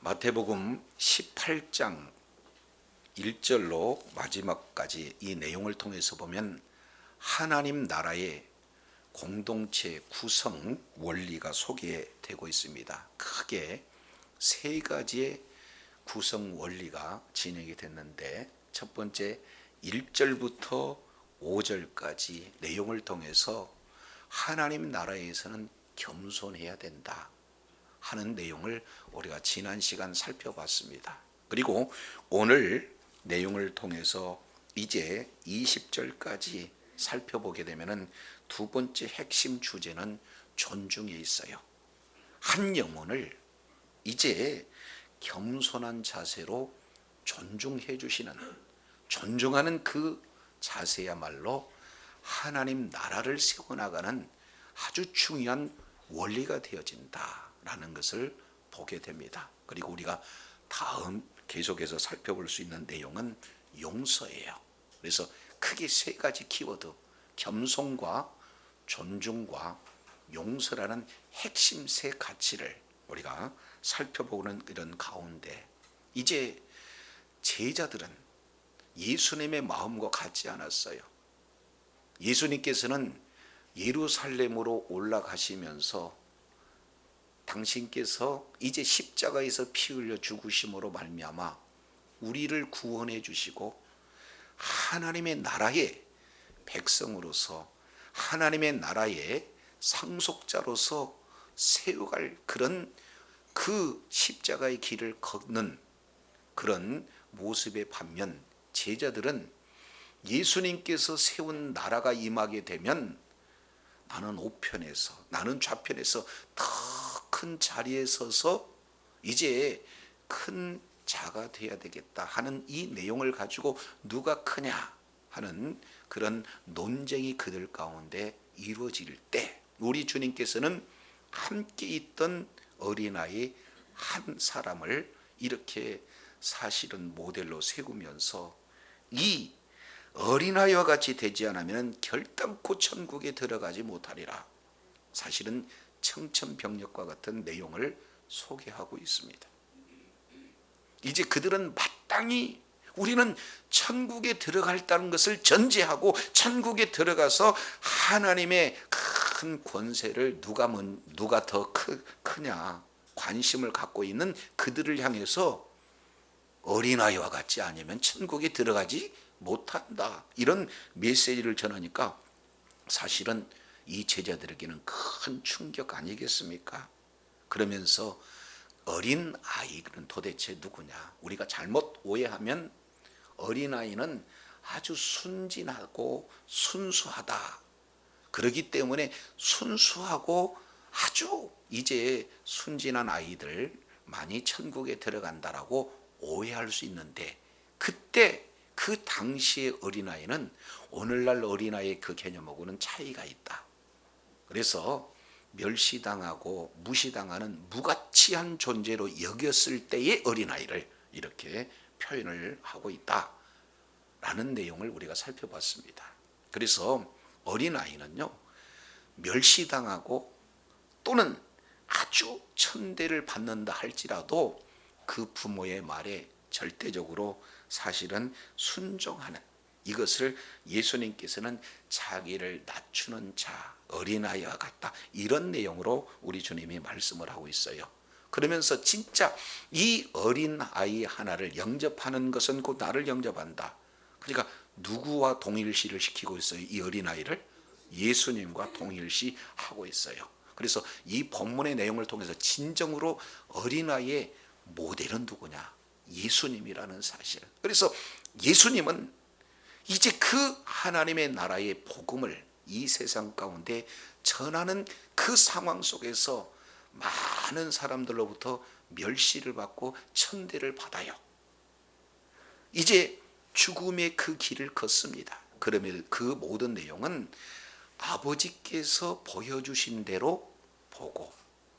마태복음 18장 1절로 마지막까지 이 내용을 통해서 보면 하나님 나라의 공동체 구성 원리가 소개되고 있습니다. 크게 세 가지의 구성 원리가 진행이 됐는데, 첫 번째 1절부터 5절까지 내용을 통해서 하나님 나라에서는 겸손해야 된다 하는 내용을 우리가 지난 시간 살펴봤습니다. 그리고 오늘 내용을 통해서 이제 20절까지 살펴보게 되면은 두 번째 핵심 주제는 존중에 있어요. 한 영혼을 이제 겸손한 자세로 존중해 주시는, 존중하는 그 자세야말로 하나님 나라를 세워나가는 아주 중요한 원리가 되어진다라는 것을 보게 됩니다. 그리고 우리가 다음 계속해서 살펴볼 수 있는 내용은 용서예요. 그래서 크게 세 가지 키워드, 겸손과 존중과 용서라는 핵심 세 가치를 우리가 살펴보는 이런 가운데, 이제 제자들은 예수님의 마음과 같지 않았어요. 예수님께서는 예루살렘으로 올라가시면서 당신께서 이제 십자가에서 피 흘려 죽으심으로 말미암아 우리를 구원해 주시고 하나님의 나라의 백성으로서, 하나님의 나라의 상속자로서 세워갈 그런 그 십자가의 길을 걷는 그런 모습의 반면, 제자들은 예수님께서 세운 나라가 임하게 되면 나는 우편에서, 나는 좌편에서 더 큰 자리에 서서 이제 큰 자가 되어야 되겠다 하는 이 내용을 가지고 누가 크냐 하는 그런 논쟁이 그들 가운데 이루어질 때, 우리 주님께서는 함께 있던 어린아이 한 사람을 이렇게 사실은 모델로 세우면서 이 어린아이와 같이 되지 않으면 결단코 천국에 들어가지 못하리라, 사실은 청천벽력과 같은 내용을 소개하고 있습니다. 이제 그들은 마땅히 우리는 천국에 들어갈다는 것을 전제하고 천국에 들어가서 하나님의 큰 권세를 누가 더 크냐 관심을 갖고 있는 그들을 향해서 어린아이와 같지 않으면 천국에 들어가지 못한다, 이런 메시지를 전하니까 사실은 이 제자들에게는 큰 충격 아니겠습니까? 그러면서 어린아이는 도대체 누구냐? 우리가 잘못 오해하면 어린아이는 아주 순진하고 순수하다, 그렇기 때문에 순수하고 아주 이제 순진한 아이들 많이 천국에 들어간다라고 오해할 수 있는데, 그때 그 당시의 어린아이는 오늘날 어린아이의 그 개념하고는 차이가 있다. 그래서 멸시당하고 무시당하는 무가치한 존재로 여겼을 때의 어린아이를 이렇게 표현을 하고 있다라는 내용을 우리가 살펴봤습니다. 그래서 어린아이는요, 멸시당하고 또는 아주 천대를 받는다 할지라도 그 부모의 말에 절대적으로 사실은 순종하는, 이것을 예수님께서는 자기를 낮추는 자, 어린아이와 같다, 이런 내용으로 우리 주님이 말씀을 하고 있어요. 그러면서 진짜 이 어린아이 하나를 영접하는 것은 곧 나를 영접한다. 그러니까 누구와 동일시를 시키고 있어요? 이 어린아이를 예수님과 동일시하고 있어요. 그래서 이 본문의 내용을 통해서 진정으로 어린아이의 모델은 누구냐? 예수님이라는 사실. 그래서 예수님은 이제 그 하나님의 나라의 복음을 이 세상 가운데 전하는 그 상황 속에서 많은 사람들로부터 멸시를 받고 천대를 받아요. 이제 죽음의 그 길을 걷습니다. 그러면 그 모든 내용은 아버지께서 보여주신 대로 보고,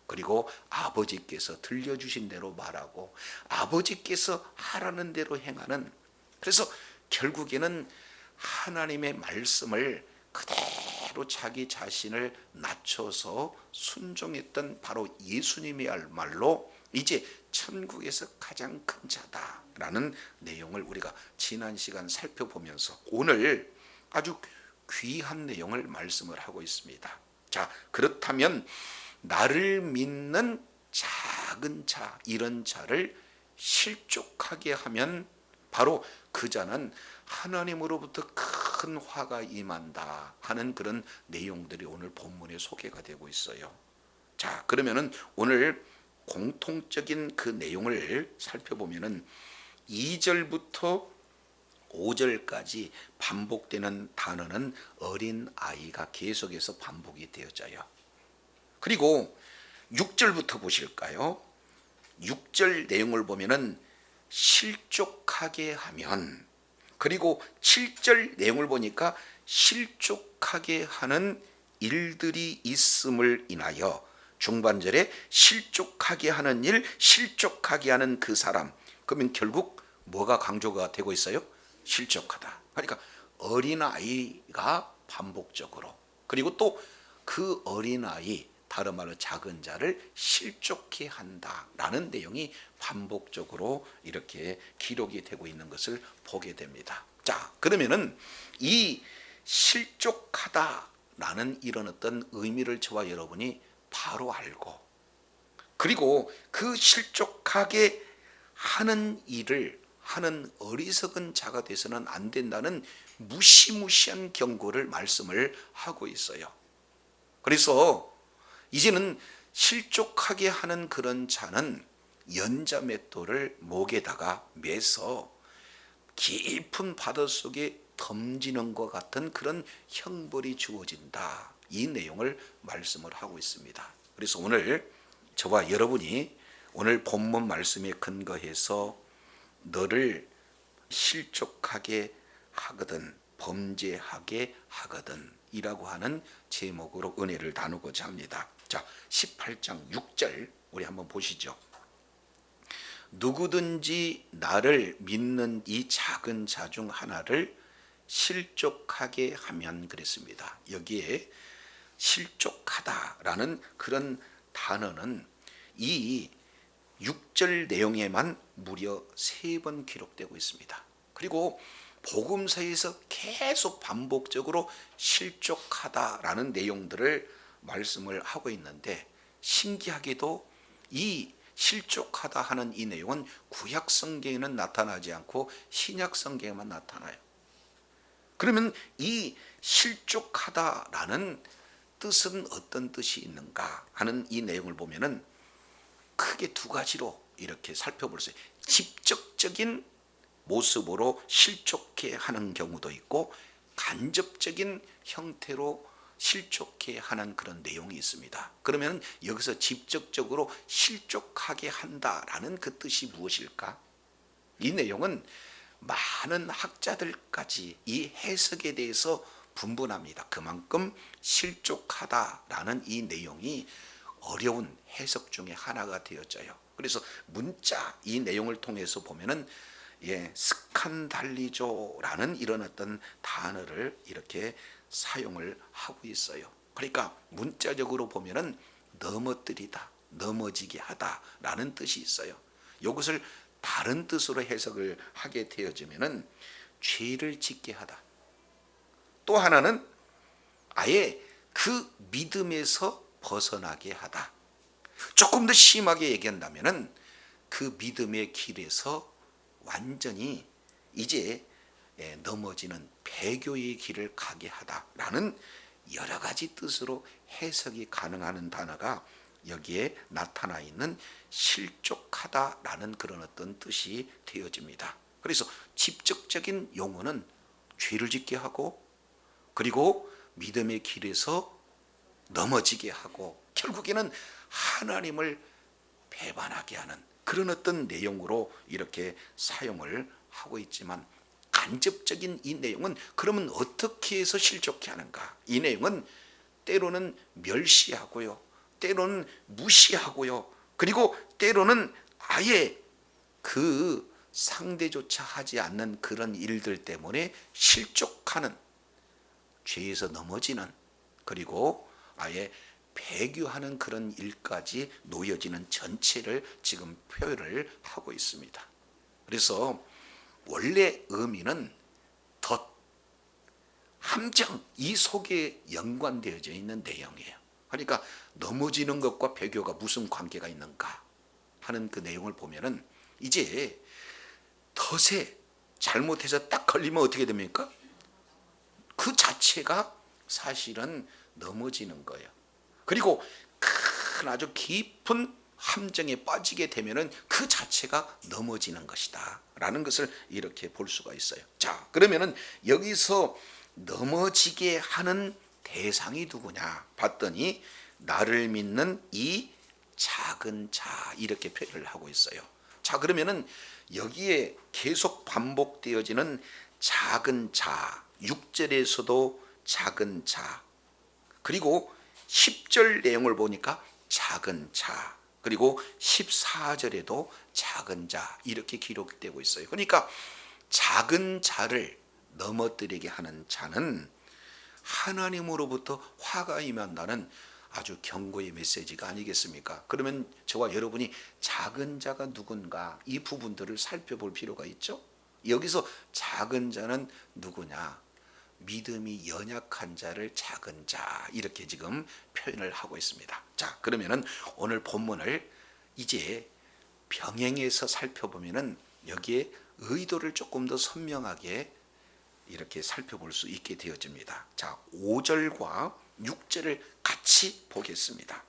그리고 아버지께서 들려주신 대로 말하고, 아버지께서 하라는 대로 행하는, 그래서 결국에는 하나님의 말씀을 그대로 자기 자신을 낮춰서 순종했던 바로 예수님이야말로 이제 천국에서 가장 큰 자다라는 내용을 우리가 지난 시간 살펴보면서 오늘 아주 귀한 내용을 말씀을 하고 있습니다. 자, 그렇다면 나를 믿는 작은 자, 이런 자를 실족하게 하면 바로 그 자는 하나님으로부터 큰 화가 임한다 하는 그런 내용들이 오늘 본문에 소개가 되고 있어요. 자, 그러면은 오늘 공통적인 그 내용을 살펴보면은 2절부터 5절까지 반복되는 단어는 어린 아이가 계속해서 반복이 되어져요. 그리고 6절부터 보실까요? 6절 내용을 보면은 실족하게 하면, 그리고 7절 내용을 보니까 실족하게 하는 일들이 있음을 인하여, 중반절에 실족하게 하는 일, 실족하게 하는 그 사람. 그러면 결국 뭐가 강조가 되고 있어요? 실족하다. 그러니까 어린아이가 반복적으로, 그리고 또 그 어린아이, 다른 말로 작은 자를 실족해 한다라는 내용이 반복적으로 이렇게 기록이 되고 있는 것을 보게 됩니다. 자, 그러면은 이 실족하다라는 이런 어떤 의미를 저와 여러분이 바로 알고, 그리고 그 실족하게 하는 일을 하는 어리석은 자가 돼서는 안 된다는 무시무시한 경고를 말씀을 하고 있어요. 그래서 이제는 실족하게 하는 그런 자는 연자맷돌을 목에다가 매서 깊은 바다 속에 던지는 것 같은 그런 형벌이 주어진다, 이 내용을 말씀을 하고 있습니다. 그래서 오늘 저와 여러분이 오늘 본문 말씀에 근거해서 너를 실족하게 하거든, 범죄하게 하거든 이라고 하는 제목으로 은혜를 나누고자 합니다. 자, 18장 6절 우리 한번 보시죠. 누구든지 나를 믿는 이 작은 자 중 하나를 실족하게 하면, 그랬습니다. 여기에 실족하다라는 그런 단어는 이 6절 내용에만 무려 3번 기록되고 있습니다. 그리고 복음서에서 계속 반복적으로 실족하다라는 내용들을 말씀을 하고 있는데, 신기하게도 이 실족하다 하는 이 내용은 구약 성경에는 나타나지 않고 신약 성경에만 나타나요. 그러면 이 실족하다라는 뜻은 어떤 뜻이 있는가 하는 이 내용을 보면은 크게 두 가지로 이렇게 살펴볼 수 있어요. 직접적인 모습으로 실족해 하는 경우도 있고, 간접적인 형태로 실족해 하는 그런 내용이 있습니다. 그러면 여기서 직접적으로 실족하게 한다라는 그 뜻이 무엇일까? 이 내용은 많은 학자들까지 이 해석에 대해서 분분합니다. 그만큼 실족하다라는 이 내용이 어려운 해석 중에 하나가 되어져요. 그래서 문자 이 내용을 통해서 보면은 스칸달리조라는 이런 어떤 단어를 이렇게 사용을 하고 있어요. 그러니까 문자적으로 보면은 넘어뜨리다, 넘어지게 하다라는 뜻이 있어요. 이것을 다른 뜻으로 해석을 하게 되어지면은 죄를 짓게 하다. 또 하나는 아예 그 믿음에서 벗어나게 하다. 조금 더 심하게 얘기한다면은 그 믿음의 길에서 완전히 이제 넘어지는 배교의 길을 가게 하다라는 여러 가지 뜻으로 해석이 가능한 단어가 여기에 나타나 있는 실족하다라는 그런 어떤 뜻이 되어집니다. 그래서 직접적인 용어는 죄를 짓게 하고, 그리고 믿음의 길에서 넘어지게 하고, 결국에는 하나님을 배반하게 하는 그런 어떤 내용으로 이렇게 사용을 하고 있지만, 간접적인 이 내용은 그러면 어떻게 해서 실족해 하는가? 이 내용은 때로는 멸시하고요, 때로는 무시하고요, 그리고 때로는 아예 그 상대조차 하지 않는 그런 일들 때문에 실족하는, 죄에서 넘어지는, 그리고 아예 배교하는 그런 일까지 놓여지는 전체를 지금 표현을 하고 있습니다. 그래서 원래 의미는 덫, 함정, 이 속에 연관되어져 있는 내용이에요. 그러니까 넘어지는 것과 배교가 무슨 관계가 있는가 하는 그 내용을 보면은 이제 덫에 잘못해서 딱 걸리면 어떻게 됩니까? 그 자체가 사실은 넘어지는 거예요. 그리고 큰 아주 깊은 함정에 빠지게 되면은 그 자체가 넘어지는 것이다 라는 것을 이렇게 볼 수가 있어요. 자, 그러면은 여기서 넘어지게 하는 대상이 누구냐 봤더니 나를 믿는 이 작은 자, 이렇게 표현을 하고 있어요. 자, 그러면은 여기에 계속 반복되어지는 작은 자, 6절에서도 작은 자, 그리고 10절 내용을 보니까 작은 자, 그리고 14절에도 작은 자, 이렇게 기록되고 있어요. 그러니까 작은 자를 넘어뜨리게 하는 자는 하나님으로부터 화가 임한다는 아주 경고의 메시지가 아니겠습니까? 그러면 저와 여러분이 작은 자가 누군가 이 부분들을 살펴볼 필요가 있죠. 여기서 작은 자는 누구냐? 믿음이 연약한 자를 작은 자, 이렇게 지금 표현을 하고 있습니다. 자, 그러면은 오늘 본문을 이제 병행해서 살펴보면은 여기에 의도를 조금 더 선명하게 이렇게 살펴볼 수 있게 되어집니다. 자, 5절과 6절을 같이 보겠습니다.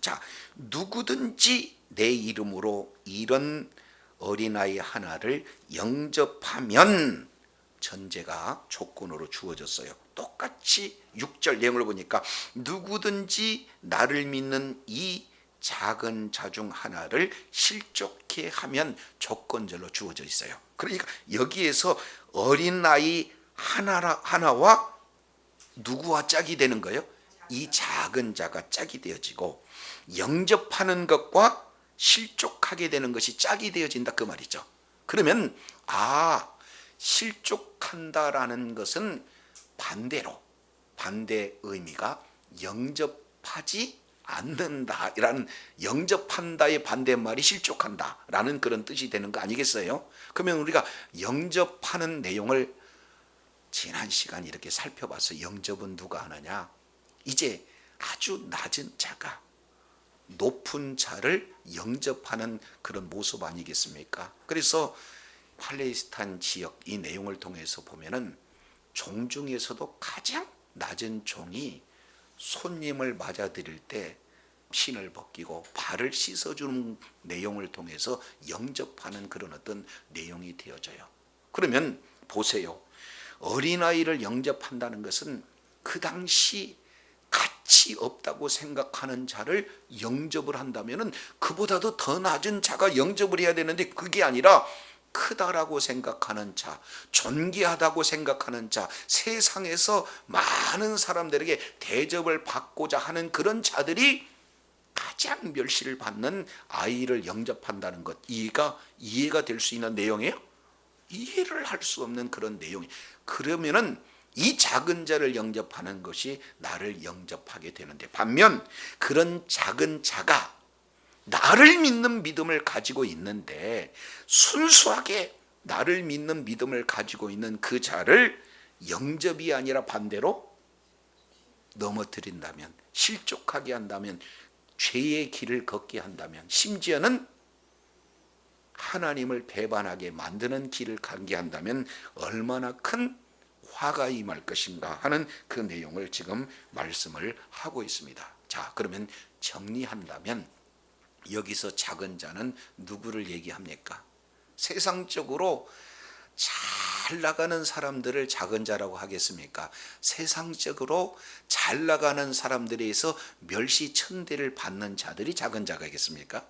자, 누구든지 내 이름으로 이런 어린아이 하나를 영접하면, 전제가 조건으로 주어졌어요. 똑같이 6절 내용을 보니까 누구든지 나를 믿는 이 작은 자 중 하나를 실족케 하면 조건절로 주어져 있어요. 그러니까 여기에서 어린아이 하나와 누구와 짝이 되는 거예요? 이 작은 자가 짝이 되어지고, 영접하는 것과 실족하게 되는 것이 짝이 되어진다 그 말이죠. 그러면 실족한다라는 것은 반대 의미가 영접하지 않는다라는, 영접한다의 반대말이 실족한다라는 그런 뜻이 되는 거 아니겠어요? 그러면 우리가 영접하는 내용을 지난 시간 이렇게 살펴봤어요. 영접은 누가 하느냐? 이제 아주 낮은 자가 높은 자를 영접하는 그런 모습 아니겠습니까? 그래서 팔레스타인 지역 이 내용을 통해서 보면은 종 중에서도 가장 낮은 종이 손님을 맞아들일 때 신을 벗기고 발을 씻어주는 내용을 통해서 영접하는 그런 어떤 내용이 되어져요. 그러면 보세요. 어린아이를 영접한다는 것은 그 당시 가치 없다고 생각하는 자를 영접을 한다면은 그보다도 더 낮은 자가 영접을 해야 되는데 그게 아니라 크다라고 생각하는 자, 존귀하다고 생각하는 자, 세상에서 많은 사람들에게 대접을 받고자 하는 그런 자들이 가장 멸시를 받는 아이를 영접한다는 것, 이해가 될 수 있는 내용이에요? 이해를 할 수 없는 그런 내용이. 그러면은 이 작은 자를 영접하는 것이 나를 영접하게 되는데, 반면 그런 작은 자가 나를 믿는 믿음을 가지고 있는데 순수하게 나를 믿는 믿음을 가지고 있는 그 자를 영접이 아니라 반대로 넘어뜨린다면, 실족하게 한다면, 죄의 길을 걷게 한다면, 심지어는 하나님을 배반하게 만드는 길을 가게 한다면 얼마나 큰 화가 임할 것인가 하는 그 내용을 지금 말씀을 하고 있습니다. 자, 그러면 정리한다면 여기서 작은 자는 누구를 얘기합니까? 세상적으로 잘 나가는 사람들을 작은 자라고 하겠습니까? 세상적으로 잘 나가는 사람들에 의해서 멸시천대를 받는 자들이 작은 자가겠습니까?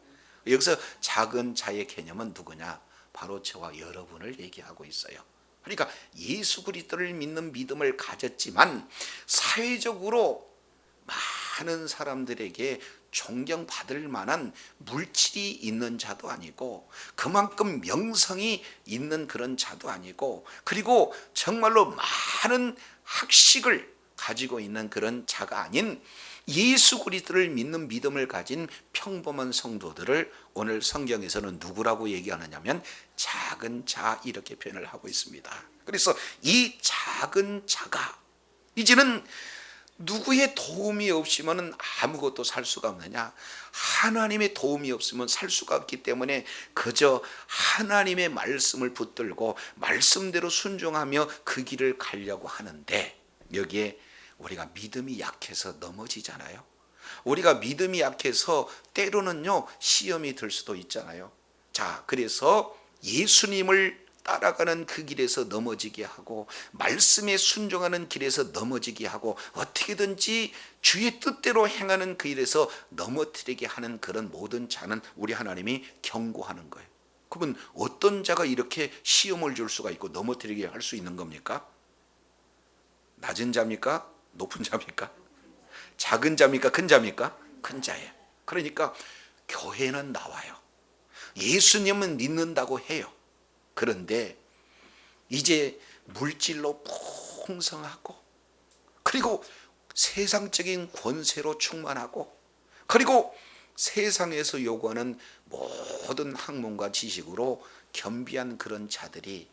여기서 작은 자의 개념은 누구냐? 바로 저와 여러분을 얘기하고 있어요. 그러니까 예수 그리스도를 믿는 믿음을 가졌지만 사회적으로 많은 사람들에게 존경받을 만한 물질이 있는 자도 아니고, 그만큼 명성이 있는 그런 자도 아니고, 그리고 정말로 많은 학식을 가지고 있는 그런 자가 아닌 예수 그리스도를 믿는 믿음을 가진 평범한 성도들을 오늘 성경에서는 누구라고 얘기하느냐면 작은 자 이렇게 표현을 하고 있습니다. 그래서 이 작은 자가 이제는 누구의 도움이 없으면 아무것도 살 수가 없느냐? 하나님의 도움이 없으면 살 수가 없기 때문에 그저 하나님의 말씀을 붙들고 말씀대로 순종하며 그 길을 가려고 하는데, 여기에 우리가 믿음이 약해서 넘어지잖아요. 우리가 믿음이 약해서 때로는요 시험이 들 수도 있잖아요. 자, 그래서 예수님을 따라가는 그 길에서 넘어지게 하고 말씀에 순종하는 길에서 넘어지게 하고 어떻게든지 주의 뜻대로 행하는 그 길에서 넘어뜨리게 하는 그런 모든 자는 우리 하나님이 경고하는 거예요. 그러면 어떤 자가 이렇게 시험을 줄 수가 있고 넘어뜨리게 할 수 있는 겁니까? 낮은 자입니까? 높은 자입니까? 작은 자입니까? 큰 자입니까? 큰 자예요. 그러니까 교회는 나와요. 예수님은 믿는다고 해요. 그런데 이제 물질로 풍성하고, 그리고 세상적인 권세로 충만하고, 그리고 세상에서 요구하는 모든 학문과 지식으로 겸비한 그런 자들이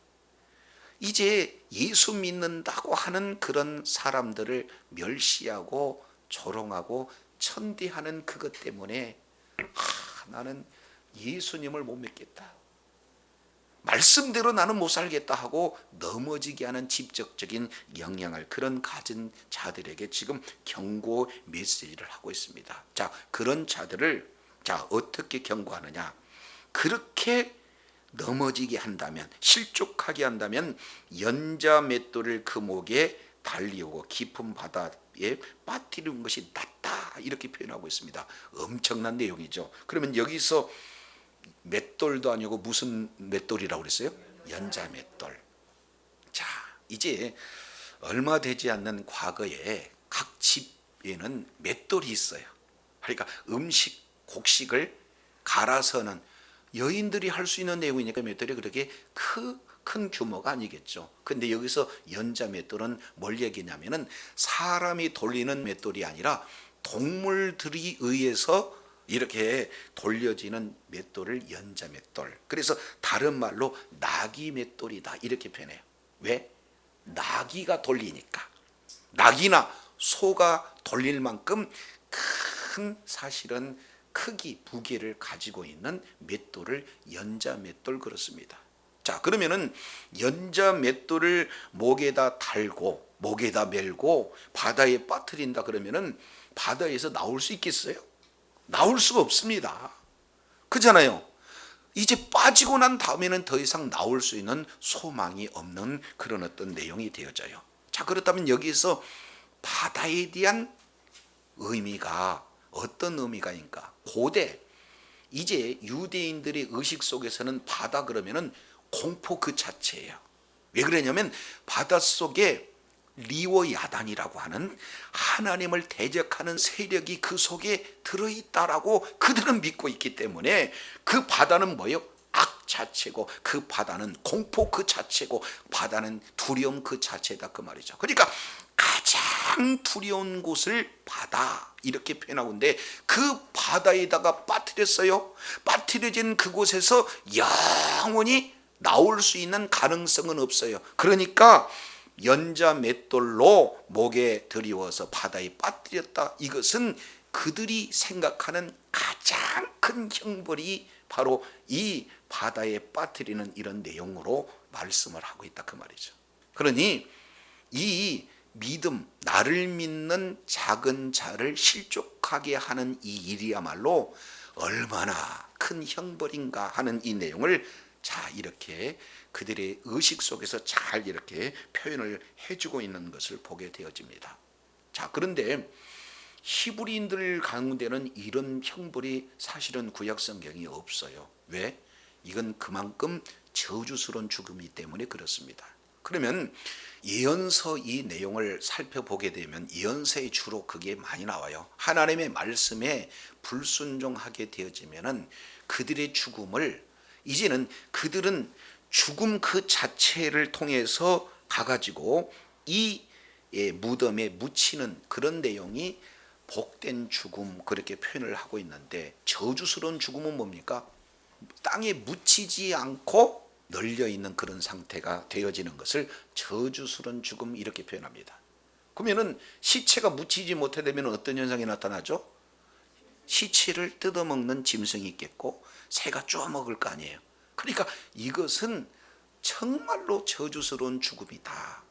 이제 예수 믿는다고 하는 그런 사람들을 멸시하고 조롱하고 천대하는 그것 때문에 나는 예수님을 못 믿겠다, 말씀대로 나는 못 살겠다 하고 넘어지게 하는 직접적인 영향을 그런 가진 자들에게 지금 경고 메시지를 하고 있습니다. 자, 그런 자들을 어떻게 경고하느냐? 그렇게 넘어지게 한다면, 실족하게 한다면 연자 맷돌을 그 목에 달리오고 깊은 바다에 빠뜨리는 것이 낫다, 이렇게 표현하고 있습니다. 엄청난 내용이죠. 그러면 여기서 맷돌도 아니고 무슨 맷돌이라고 그랬어요? 연자 맷돌. 자, 이제 얼마 되지 않는 과거에 각 집에는 맷돌이 있어요. 그러니까 음식, 곡식을 갈아서는 여인들이 할 수 있는 내용이니까 맷돌이 그렇게 큰 규모가 아니겠죠. 근데 여기서 연자 맷돌은 뭘 얘기냐면은 사람이 돌리는 맷돌이 아니라 동물들이 의해서 이렇게 돌려지는 맷돌을 연자 맷돌, 그래서 다른 말로 나귀 맷돌이다, 이렇게 표현해요. 왜? 나귀가 돌리니까. 나귀나 소가 돌릴 만큼 큰, 사실은 크기, 무게를 가지고 있는 맷돌을 연자 맷돌 그렇습니다. 자, 그러면은 연자 맷돌을 목에다 달고 목에다 멜고 바다에 빠뜨린다 그러면은 바다에서 나올 수 있겠어요? 나올 수가 없습니다. 그렇잖아요. 이제 빠지고 난 다음에는 더 이상 나올 수 있는 소망이 없는 그런 어떤 내용이 되어져요. 자, 그렇다면 여기서 바다에 대한 의미가 어떤 의미가니까, 고대 이제 유대인들의 의식 속에서는 바다 그러면은 공포 그 자체예요. 왜 그러냐면 바닷속에 리워야단이라고 하는 하나님을 대적하는 세력이 그 속에 들어있다라고 그들은 믿고 있기 때문에 그 바다는 뭐예요? 악 자체고, 그 바다는 공포 그 자체고, 바다는 두려움 그 자체다, 그 말이죠. 그러니까 가장 두려운 곳을 바다 이렇게 표현하고 있는데, 그 바다에다가 빠뜨렸어요. 빠뜨려진 그곳에서 영원히 나올 수 있는 가능성은 없어요. 그러니까 연자 맷돌로 목에 들이워서 바다에 빠뜨렸다. 이것은 그들이 생각하는 가장 큰 형벌이 바로 이 바다에 빠뜨리는 이런 내용으로 말씀을 하고 있다, 그 말이죠. 그러니 이 믿음, 나를 믿는 작은 자를 실족하게 하는 이 일이야말로 얼마나 큰 형벌인가 하는 이 내용을 이렇게 그들의 의식 속에서 잘 이렇게 표현을 해주고 있는 것을 보게 되어집니다. 자, 그런데 히브리인들 가운데는 이런 형벌이 사실은 구약 성경이 없어요. 왜? 이건 그만큼 저주스러운 죽음이기 때문에 그렇습니다. 그러면 예언서 이 내용을 살펴보게 되면 예언서에 주로 그게 많이 나와요. 하나님의 말씀에 불순종하게 되어지면은 그들의 죽음을, 이제는 그들은 죽음 그 자체를 통해서 가가지고 이 무덤에 묻히는 그런 내용이 복된 죽음 그렇게 표현을 하고 있는데, 저주스러운 죽음은 뭡니까? 땅에 묻히지 않고 널려 있는 그런 상태가 되어지는 것을 저주스러운 죽음 이렇게 표현합니다. 그러면은 시체가 묻히지 못해 되면 어떤 현상이 나타나죠? 시체를 뜯어먹는 짐승이 있겠고 새가 쪼아먹을 거 아니에요. 그러니까 이것은 정말로 저주스러운 죽음이다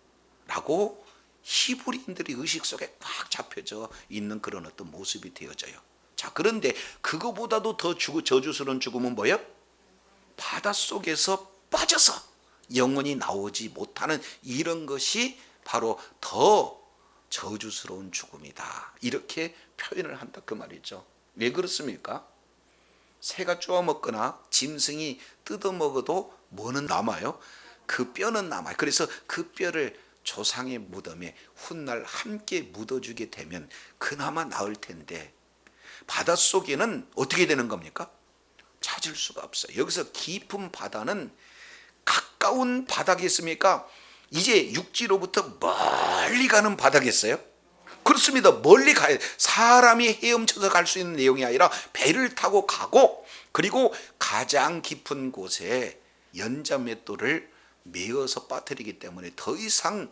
라고 히브리인들의 의식 속에 꽉 잡혀져 있는 그런 어떤 모습이 되어져요. 자, 그런데 그거보다도 더 저주스러운 죽음은 뭐예요? 바닷속에서 빠져서 영원히 나오지 못하는 이런 것이 바로 더 저주스러운 죽음이다, 이렇게 표현을 한다 그 말이죠. 왜 그렇습니까? 새가 쪼아먹거나 짐승이 뜯어먹어도 뭐는 남아요? 그 뼈는 남아요. 그래서 그 뼈를 조상의 무덤에 훗날 함께 묻어주게 되면 그나마 나을 텐데, 바닷속에는 어떻게 되는 겁니까? 찾을 수가 없어요. 여기서 깊은 바다는 가까운 바다겠습니까? 이제 육지로부터 멀리 가는 바다겠어요? 그렇습니다. 멀리 가야, 사람이 헤엄쳐서 갈 수 있는 내용이 아니라 배를 타고 가고, 그리고 가장 깊은 곳에 연자맷돌을 메어서 빠뜨리기 때문에 더 이상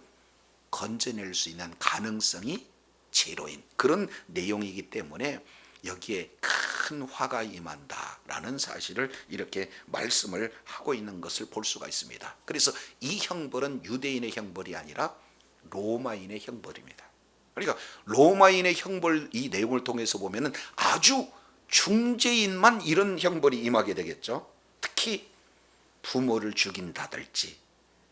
건져낼 수 있는 가능성이 제로인 그런 내용이기 때문에 여기에 큰 화가 임한다라는 사실을 이렇게 말씀을 하고 있는 것을 볼 수가 있습니다. 그래서 이 형벌은 유대인의 형벌이 아니라 로마인의 형벌입니다. 그러니까 로마인의 형벌, 이 내용을 통해서 보면은 아주 중죄인만 이런 형벌이 임하게 되겠죠. 특히 부모를 죽인다든지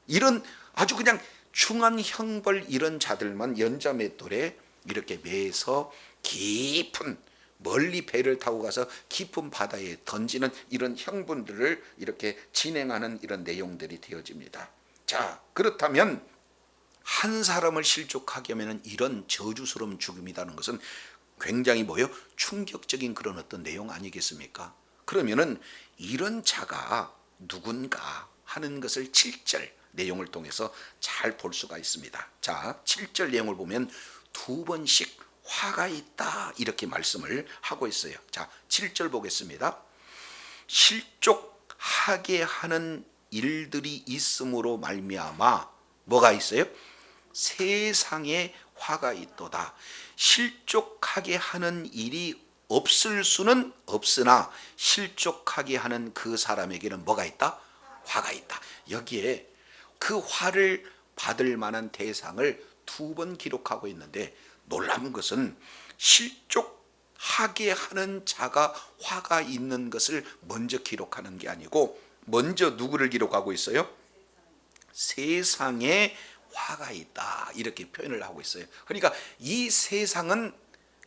이런 아주 그냥 중한 형벌, 이런 자들만 연자맷돌에 이렇게 매서 깊은, 멀리 배를 타고 가서 깊은 바다에 던지는 이런 형분들을 이렇게 진행하는 이런 내용들이 되어집니다. 자, 그렇다면 한 사람을 실족하게 하면 이런 저주스러운 죽음이라는 것은 굉장히 뭐예요? 충격적인 그런 어떤 내용 아니겠습니까? 그러면은 이런 자가 누군가 하는 것을 7절 내용을 통해서 잘 볼 수가 있습니다. 자, 7절 내용을 보면 두 번씩 화가 있다 이렇게 말씀을 하고 있어요. 자, 7절 보겠습니다. 실족하게 하는 일들이 있음으로 말미암아 뭐가 있어요? 세상에 화가 있도다. 실족하게 하는 일이 없을 수는 없으나 실족하게 하는 그 사람에게는 뭐가 있다? 화가 있다. 여기에 그 화를 받을 만한 대상을 두 번 기록하고 있는데, 놀라운 것은 실족하게 하는 자가 화가 있는 것을 먼저 기록하는 게 아니고 먼저 누구를 기록하고 있어요? 세상에 화가 있다 이렇게 표현을 하고 있어요. 그러니까 이 세상은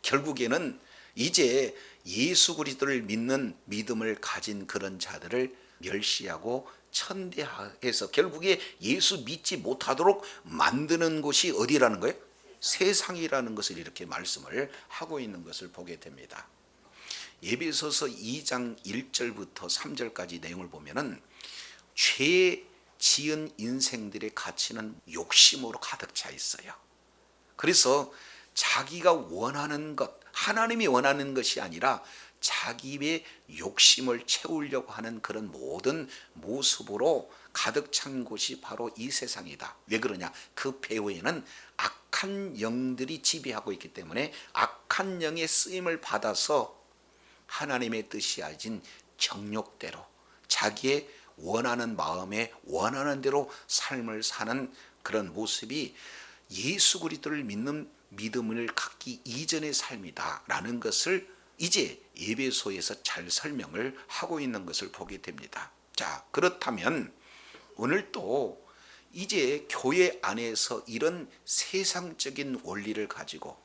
결국에는 이제 예수 그리스도를 믿는 믿음을 가진 그런 자들을 멸시하고 천대해서 결국에 예수 믿지 못하도록 만드는 곳이 어디라는 거예요? 세상이라는 것을 이렇게 말씀을 하고 있는 것을 보게 됩니다. 에베소서 2장 1절부터 3절까지 내용을 보면은 죄 지은 인생들의 가치는 욕심으로 가득 차 있어요. 그래서 자기가 원하는 것, 하나님이 원하는 것이 아니라 자기의 욕심을 채우려고 하는 그런 모든 모습으로 가득 찬 곳이 바로 이 세상이다. 왜 그러냐? 그 배후에는 악한 영들이 지배하고 있기 때문에 악한 영의 쓰임을 받아서 하나님의 뜻이 아닌 정욕대로 자기의 원하는 마음에 원하는 대로 삶을 사는 그런 모습이 예수 그리스도를 믿는 믿음을 갖기 이전의 삶이다라는 것을 이제 에베소에서 잘 설명을 하고 있는 것을 보게 됩니다. 자, 그렇다면 오늘 또 이제 교회 안에서 이런 세상적인 원리를 가지고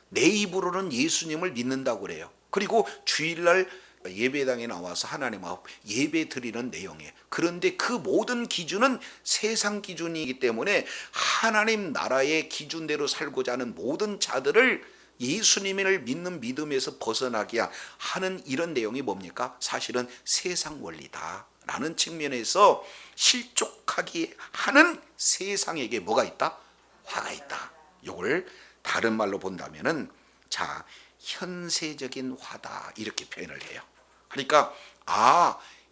내 입으로는 예수님을 믿는다고 그래요. 그리고 주일날 예배당에 나와서 하나님 앞 예배 드리는 내용이에요. 그런데 그 모든 기준은 세상 기준이기 때문에 하나님 나라의 기준대로 살고자 하는 모든 자들을 예수님을 믿는 믿음에서 벗어나게 하는 이런 내용이 뭡니까? 사실은 세상 원리다 라는 측면에서 실족하게 하는 세상에게 뭐가 있다? 화가 있다. 이걸 다른 말로 본다면은, 자, 현세적인 화다 이렇게 표현을 해요. 그러니까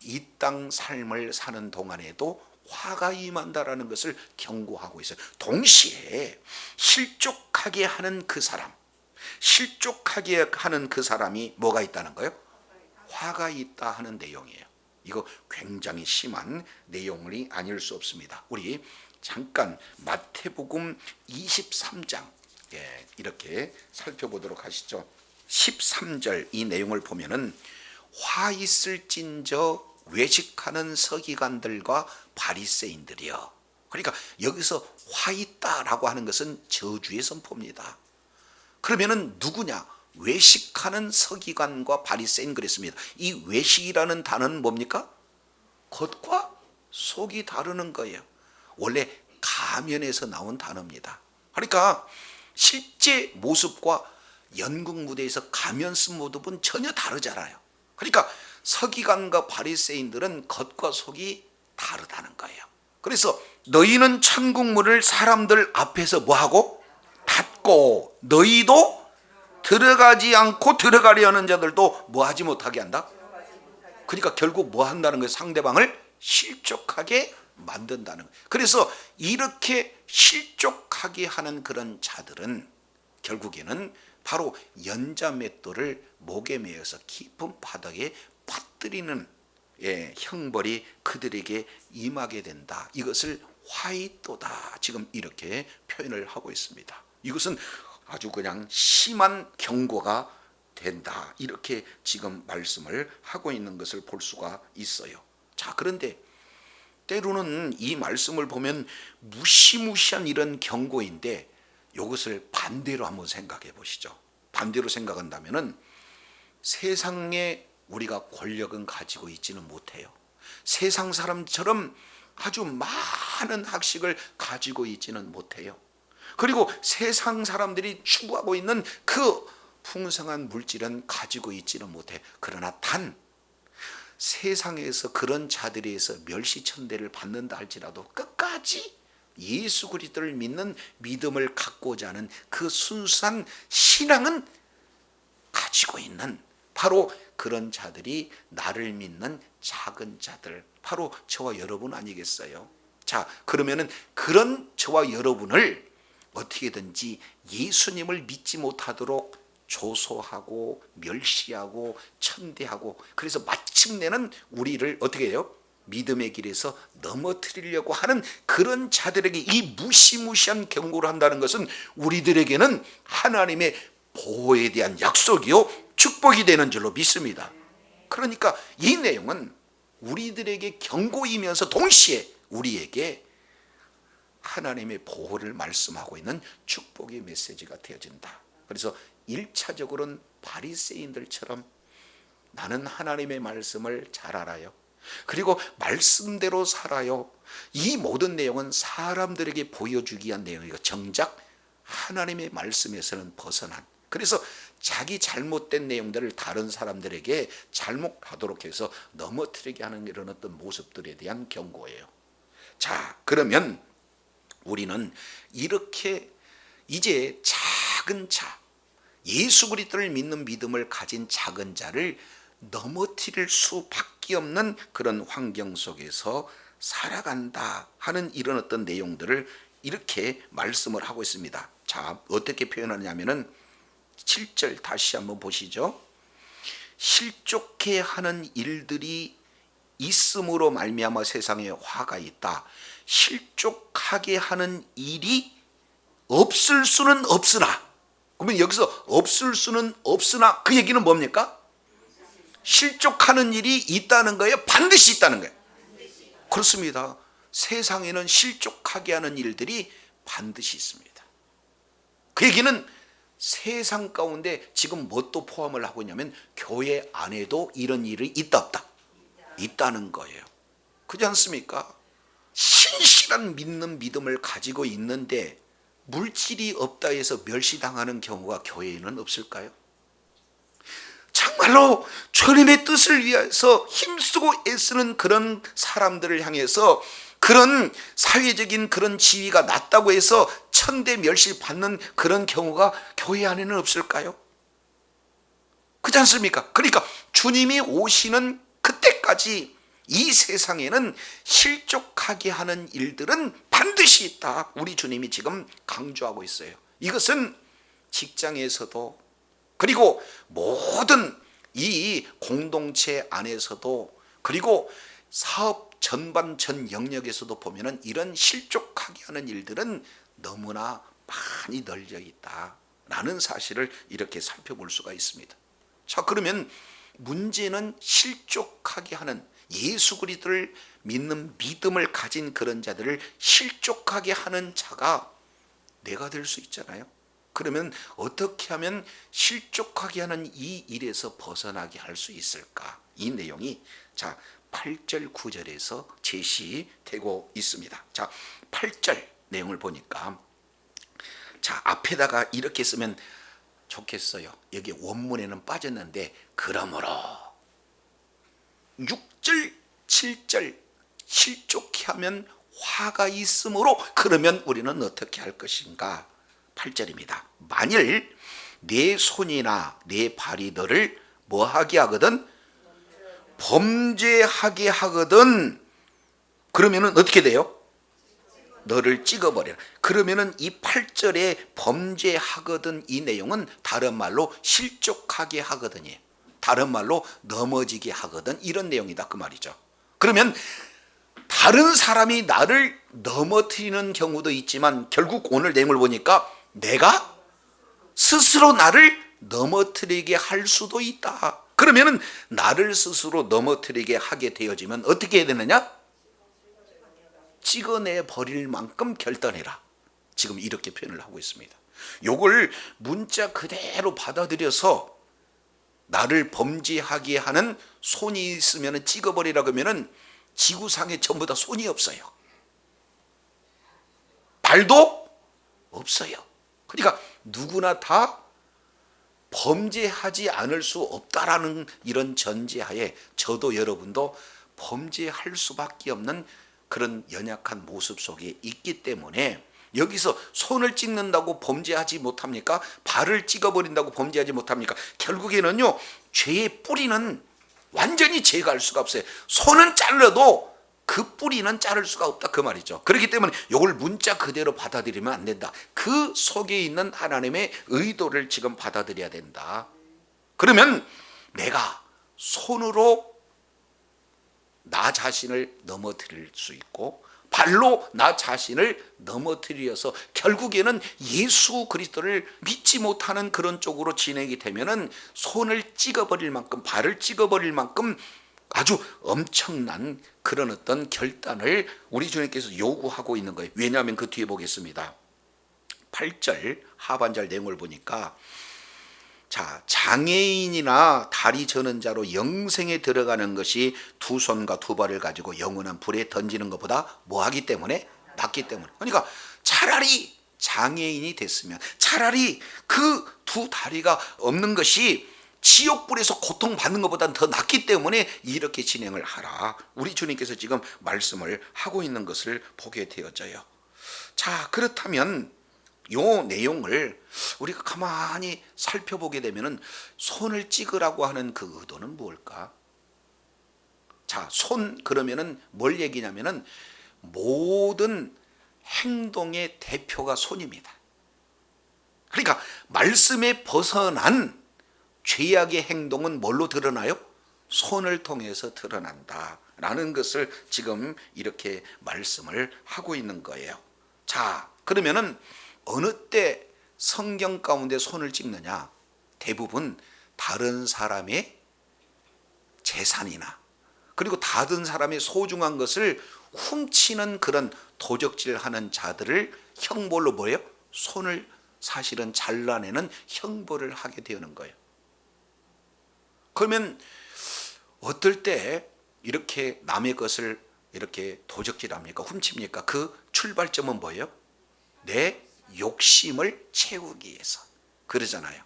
이 땅 삶을 사는 동안에도 화가 임한다라는 것을 경고하고 있어요. 동시에 실족하게 하는 그 사람, 실족하게 하는 그 사람이 뭐가 있다는 거예요? 화가 있다 하는 내용이에요. 이거 굉장히 심한 내용이 아닐 수 없습니다. 우리 잠깐 마태복음 23장 이렇게 살펴보도록 하시죠. 13절 이 내용을 보면은 화 있을진저 외식하는 서기관들과 바리새인들이여. 그러니까 여기서 화 있다라고 하는 것은 저주의 선포입니다. 그러면은 누구냐? 외식하는 서기관과 바리새인 그랬습니다. 이 외식이라는 단어는 뭡니까? 겉과 속이 다르는 거예요. 원래 가면에서 나온 단어입니다. 그러니까 실제 모습과 연극 무대에서 가면 쓴 모습은 전혀 다르잖아요. 그러니까 서기관과 바리새인들은 겉과 속이 다르다는 거예요. 그래서 너희는 천국문을 사람들 앞에서 뭐하고? 닫고 너희도 들어가지 않고 들어가려 하는 자들도 뭐하지 못하게 한다? 그러니까 결국 뭐 한다는 거예요? 상대방을 실족하게 만든다는 거예요. 그래서 이렇게 실족하게 하는 그런 자들은 결국에는 바로 연자맷돌을 목에 매어서 깊은 바닥에 빠뜨리는 형벌이 그들에게 임하게 된다. 이것을 화이또다 지금 이렇게 표현을 하고 있습니다. 이것은 아주 그냥 심한 경고가 된다 이렇게 지금 말씀을 하고 있는 것을 볼 수가 있어요. 자, 그런데 때로는 이 말씀을 보면 무시무시한 이런 경고인데 이것을 반대로 한번 생각해 보시죠. 반대로 생각한다면은 세상에 우리가 권력은 가지고 있지는 못해요. 세상 사람처럼 아주 많은 학식을 가지고 있지는 못해요. 그리고 세상 사람들이 추구하고 있는 그 풍성한 물질은 가지고 있지는 못해. 그러나 단 세상에서 그런 자들에 의해서 멸시천대를 받는다 할지라도 끝까지 예수 그리스도를 믿는 믿음을 갖고자 하는 그 순수한 신앙은 가지고 있는 바로 그런 자들이 나를 믿는 작은 자들, 바로 저와 여러분 아니겠어요? 자, 그러면은 그런 저와 여러분을 어떻게든지 예수님을 믿지 못하도록 조소하고 멸시하고 천대하고, 그래서 마침내는 우리를 어떻게 해요? 믿음의 길에서 넘어뜨리려고 하는 그런 자들에게 이 무시무시한 경고를 한다는 것은 우리들에게는 하나님의 보호에 대한 약속이요 축복이 되는 줄로 믿습니다. 그러니까 이 내용은 우리들에게 경고이면서 동시에 우리에게 하나님의 보호를 말씀하고 있는 축복의 메시지가 되어진다. 그래서 1차적으로는 바리새인들처럼 나는 하나님의 말씀을 잘 알아요. 그리고 말씀대로 살아요. 이 모든 내용은 사람들에게 보여주기 위한 내용이고 정작 하나님의 말씀에서는 벗어난, 그래서 자기 잘못된 내용들을 다른 사람들에게 잘못하도록 해서 넘어뜨리게 하는 이런 어떤 모습들에 대한 경고예요. 자, 그러면 우리는 이렇게 이제 작은 자, 예수 그리스도를 믿는 믿음을 가진 작은 자를 넘어뜨릴 수밖에 없는 그런 환경 속에서 살아간다 하는 이런 어떤 내용들을 이렇게 말씀을 하고 있습니다. 자, 어떻게 표현하냐면은 7절 다시 한번 보시죠. 실족해 하는 일들이 있음으로 말미암아 세상에 화가 있다. 실족하게 하는 일이 없을 수는 없으나, 그러면 여기서 없을 수는 없으나 그 얘기는 뭡니까? 실족하는 일이 있다는 거예요? 반드시 있다는 거예요? 그렇습니다. 세상에는 실족하게 하는 일들이 반드시 있습니다. 그 얘기는 세상 가운데 지금 뭣도 포함을 하고 있냐면 교회 안에도 이런 일이 있다 없다? 있다는 거예요. 그렇지 않습니까? 신실한 믿는 믿음을 가지고 있는데 물질이 없다 해서 멸시당하는 경우가 교회에는 없을까요? 정말로 주님의 뜻을 위해서 힘쓰고 애쓰는 그런 사람들을 향해서 그런 사회적인 그런 지위가 낮다고 해서 천대 멸시 받는 그런 경우가 교회 안에는 없을까요? 그렇지 않습니까? 그러니까 주님이 오시는 그때까지 이 세상에는 실족하게 하는 일들은 반드시 있다. 우리 주님이 지금 강조하고 있어요. 이것은 직장에서도, 그리고 모든 이 공동체 안에서도, 그리고 사업 전반 전 영역에서도 보면은 이런 실족하게 하는 일들은 너무나 많이 널려 있다라는 사실을 이렇게 살펴볼 수가 있습니다. 자, 그러면 문제는 실족하게 하는, 예수 그리스도를 믿는 믿음을 가진 그런 자들을 실족하게 하는 자가 내가 될 수 있잖아요. 그러면 어떻게 하면 실족하게 하는 이 일에서 벗어나게 할 수 있을까? 이 내용이 자 8절 9절에서 제시되고 있습니다. 자 8절 내용을 보니까, 자 앞에다가 이렇게 쓰면 좋겠어요. 여기 원문에는 빠졌는데, 그러므로 6절 7절 실족해 하면 화가 있으므로, 그러면 우리는 어떻게 할 것인가? 8절입니다. 만일 내 손이나 내 발이 너를 뭐하게 하거든? 범죄하게 하거든. 그러면은 어떻게 돼요? 너를 찍어버려라. 그러면은 이 8절에 범죄하거든, 이 내용은 다른 말로 실족하게 하거든이에요. 다른 말로 넘어지게 하거든, 이런 내용이다 그 말이죠. 그러면 다른 사람이 나를 넘어뜨리는 경우도 있지만, 결국 오늘 내용을 보니까 내가 스스로 나를 넘어뜨리게 할 수도 있다. 그러면은 나를 스스로 넘어뜨리게 하게 되어지면 어떻게 해야 되느냐? 찍어내 버릴 만큼 결단해라. 지금 이렇게 표현을 하고 있습니다. 요걸 문자 그대로 받아들여서 나를 범죄하게 하는 손이 있으면 찍어버리라 그러면은 지구상에 전부 다 손이 없어요. 발도 없어요. 그러니까 누구나 다 범죄하지 않을 수 없다라는 이런 전제하에 저도 여러분도 범죄할 수밖에 없는 그런 연약한 모습 속에 있기 때문에, 여기서 손을 찍는다고 범죄하지 못합니까? 발을 찍어버린다고 범죄하지 못합니까? 결국에는요, 죄의 뿌리는 완전히 제거할 수가 없어요. 손은 잘라도 그 뿌리는 자를 수가 없다 그 말이죠. 그렇기 때문에 이걸 문자 그대로 받아들이면 안 된다. 그 속에 있는 하나님의 의도를 지금 받아들여야 된다. 그러면 내가 손으로 나 자신을 넘어뜨릴 수 있고, 발로 나 자신을 넘어뜨려서 결국에는 예수 그리스도를 믿지 못하는 그런 쪽으로 진행이 되면은 손을 찍어버릴 만큼, 발을 찍어버릴 만큼 아주 엄청난 그런 어떤 결단을 우리 주님께서 요구하고 있는 거예요. 왜냐하면 그 뒤에 보겠습니다. 8절 하반절 내용을 보니까, 자 장애인이나 다리 저는 자로 영생에 들어가는 것이 두 손과 두 발을 가지고 영원한 불에 던지는 것보다 뭐하기 때문에? 낫기 때문에. 그러니까 차라리 장애인이 됐으면, 차라리 그 두 다리가 없는 것이 지옥불에서 고통받는 것보다는 더 낫기 때문에 이렇게 진행을 하라. 우리 주님께서 지금 말씀을 하고 있는 것을 보게 되어져요. 자 그렇다면 요 내용을 우리가 가만히 살펴보게 되면은 손을 찍으라고 하는 그 의도는 뭘까? 자, 손 그러면은 뭘 얘기냐면은 모든 행동의 대표가 손입니다. 그러니까 말씀에 벗어난 죄악의 행동은 뭘로 드러나요? 손을 통해서 드러난다라는 것을 지금 이렇게 말씀을 하고 있는 거예요. 자, 그러면은 어느 때 성경 가운데 손을 찍느냐? 대부분 다른 사람의 재산이나, 그리고 다른 사람의 소중한 것을 훔치는 그런 도적질하는 자들을 형벌로 뭐예요? 손을 사실은 잘라내는 형벌을 하게 되는 거예요. 그러면 어떨 때 이렇게 남의 것을 이렇게 도적질합니까? 훔칩니까? 그 출발점은 뭐예요? 내 욕심을 채우기 위해서 그러잖아요.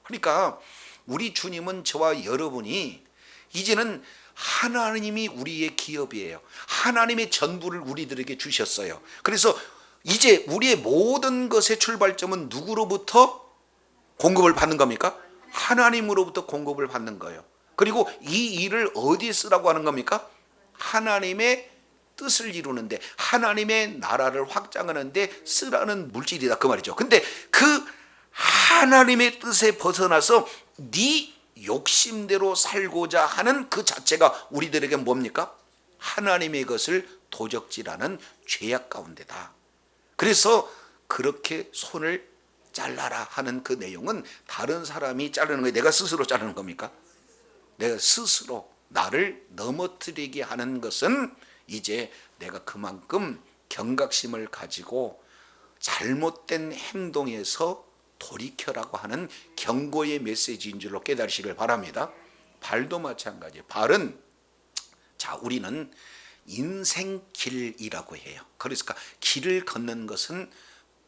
그러니까 우리 주님은 저와 여러분이 이제는 하나님이 우리의 기업이에요. 하나님의 전부를 우리들에게 주셨어요. 그래서 이제 우리의 모든 것의 출발점은 누구로부터 공급을 받는 겁니까? 하나님으로부터 공급을 받는 거예요. 그리고 이 일을 어디에 쓰라고 하는 겁니까? 하나님의 뜻을 이루는데, 하나님의 나라를 확장하는데 쓰라는 물질이다, 그 말이죠. 근데 그 하나님의 뜻에 벗어나서 네 욕심대로 살고자 하는 그 자체가 우리들에게 뭡니까? 하나님의 것을 도적질하는 죄악 가운데다. 그래서 그렇게 손을 잘라라 하는 그 내용은 다른 사람이 자르는 거예요? 내가 스스로 자르는 겁니까? 내가 스스로 나를 넘어뜨리게 하는 것은 이제 내가 그만큼 경각심을 가지고 잘못된 행동에서 돌이켜라고 하는 경고의 메시지인 줄로 깨달으시길 바랍니다. 발도 마찬가지예요. 발은, 자, 우리는 인생길이라고 해요. 그러니까 길을 걷는 것은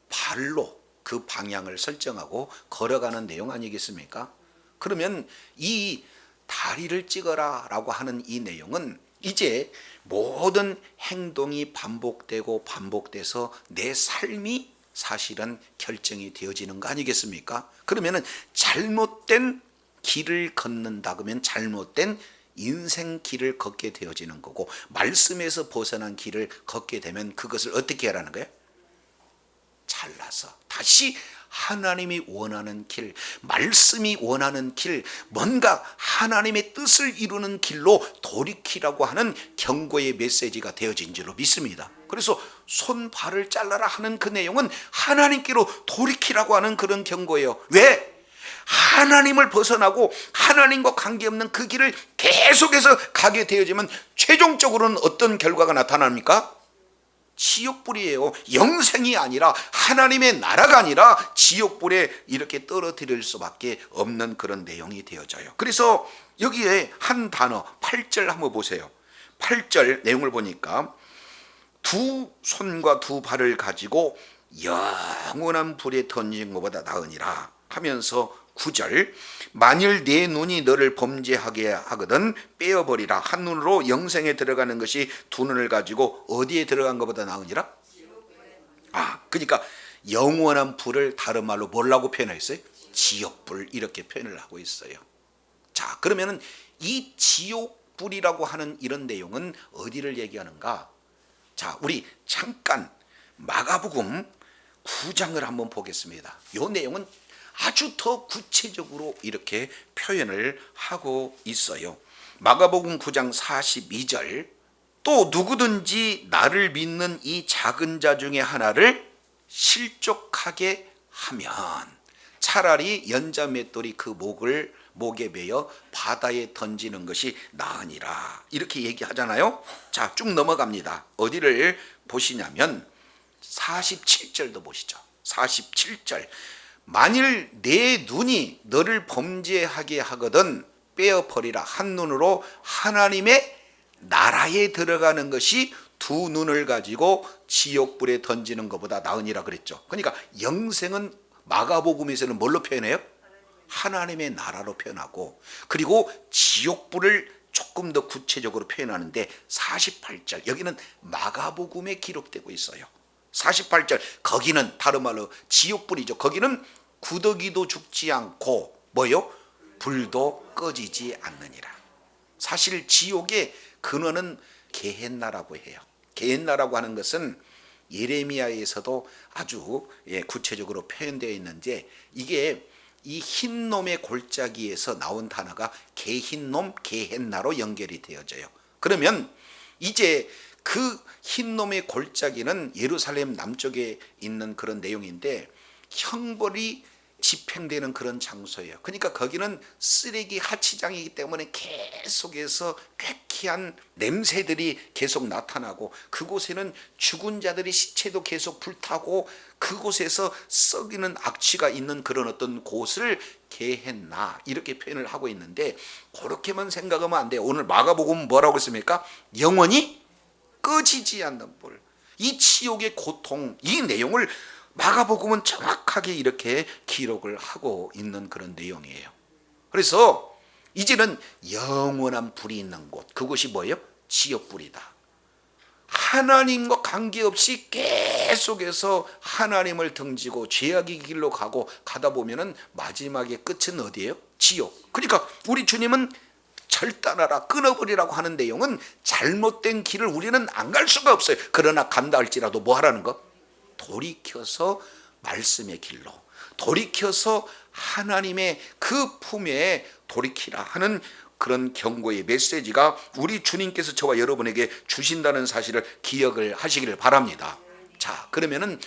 발로 그 방향을 설정하고 걸어가는 내용 아니겠습니까? 그러면 이 다리를 찍어라 라고 하는 이 내용은 이제 모든 행동이 반복되고 반복돼서 내 삶이 사실은 결정이 되어지는 거 아니겠습니까? 그러면은 잘못된 길을 걷는다 그러면 잘못된 인생 길을 걷게 되어지는 거고, 말씀에서 벗어난 길을 걷게 되면 그것을 어떻게 하라는 거예요? 잘라서 다시 하나님이 원하는 길, 말씀이 원하는 길, 뭔가 하나님의 뜻을 이루는 길로 돌이키라고 하는 경고의 메시지가 되어진 줄로 믿습니다. 그래서 손발을 잘라라 하는 그 내용은 하나님께로 돌이키라고 하는 그런 경고예요. 왜? 하나님을 벗어나고 하나님과 관계없는 그 길을 계속해서 가게 되어지면 최종적으로는 어떤 결과가 나타납니까? 지옥불이에요. 영생이 아니라, 하나님의 나라가 아니라 지옥불에 이렇게 떨어뜨릴 수밖에 없는 그런 내용이 되어져요. 그래서 여기에 한 단어 8절 한번 보세요. 8절 내용을 보니까 두 손과 두 발을 가지고 영원한 불에 던진 것보다 나으니라 하면서 9절, 만일 네 눈이 너를 범죄하게 하거든 빼어버리라. 한 눈으로 영생에 들어가는 것이 두 눈을 가지고 어디에 들어간 것보다 나으니라? 그러니까 영원한 불을 다른 말로 뭐라고 표현했어요? 지옥불, 이렇게 표현을 하고 있어요. 자, 그러면은 이 지옥불이라고 하는 이런 내용은 어디를 얘기하는가? 자, 우리 잠깐 마가복음 9장을 한번 보겠습니다. 이 내용은 아주 더 구체적으로 이렇게 표현을 하고 있어요. 마가복음 9장 42절, 또 누구든지 나를 믿는 이 작은 자 중에 하나를 실족하게 하면 차라리 연자 맷돌이 그 목에 매어 바다에 던지는 것이 나으니라, 이렇게 얘기하잖아요. 자, 쭉 넘어갑니다. 어디를 보시냐면 47절도 보시죠. 47절, 만일 내 눈이 너를 범죄하게 하거든 빼어버리라. 한 눈으로 하나님의 나라에 들어가는 것이 두 눈을 가지고 지옥불에 던지는 것보다 나으니라 그랬죠. 그러니까 영생은 마가복음에서는 뭘로 표현해요? 하나님의 나라로 표현하고, 그리고 지옥불을 조금 더 구체적으로 표현하는데 48절, 여기는 마가복음에 기록되고 있어요. 48절, 거기는 다른 말로 지옥불이죠. 거기는 구더기도 죽지 않고 뭐요? 불도 꺼지지 않느니라. 사실 지옥의 근원은 게헨나라고 해요. 게헨나라고 하는 것은 예레미야에서도 아주 구체적으로 표현되어 있는데, 이게 이 흰놈의 골짜기에서 나온 단어가 게흰놈, 게헨나로 연결이 되어져요. 그러면 이제 그 흰놈의 골짜기는 예루살렘 남쪽에 있는 그런 내용인데 형벌이 집행되는 그런 장소예요. 그러니까 거기는 쓰레기 하치장이기 때문에 계속해서 쾌쾌한 냄새들이 계속 나타나고, 그곳에는 죽은 자들의 시체도 계속 불타고 그곳에서 썩이는 악취가 있는 그런 어떤 곳을 게헨나, 이렇게 표현을 하고 있는데, 그렇게만 생각하면 안 돼요. 오늘 마가복음은 뭐라고 했습니까? 영원히 꺼지지 않는 불, 이 지옥의 고통, 이 내용을 마가복음은 정확하게 이렇게 기록을 하고 있는 그런 내용이에요. 그래서 이제는 영원한 불이 있는 곳, 그곳이 뭐예요? 지옥불이다. 하나님과 관계없이 계속해서 하나님을 등지고 죄악의 길로 가다 보면은 마지막에 끝은 어디예요? 없지요. 그러니까 우리 주님은 절단하라, 끊어버리라고 하는 내용은 잘못된 길을 우리는 안 갈 수가 없어요. 그러나 간다 할지라도 뭐 하라는 거? 돌이켜서 말씀의 길로, 돌이켜서 하나님의 그 품에 돌이키라 하는 그런 경고의 메시지가 우리 주님께서 저와 여러분에게 주신다는 사실을 기억을 하시기를 바랍니다. 자, 그러면은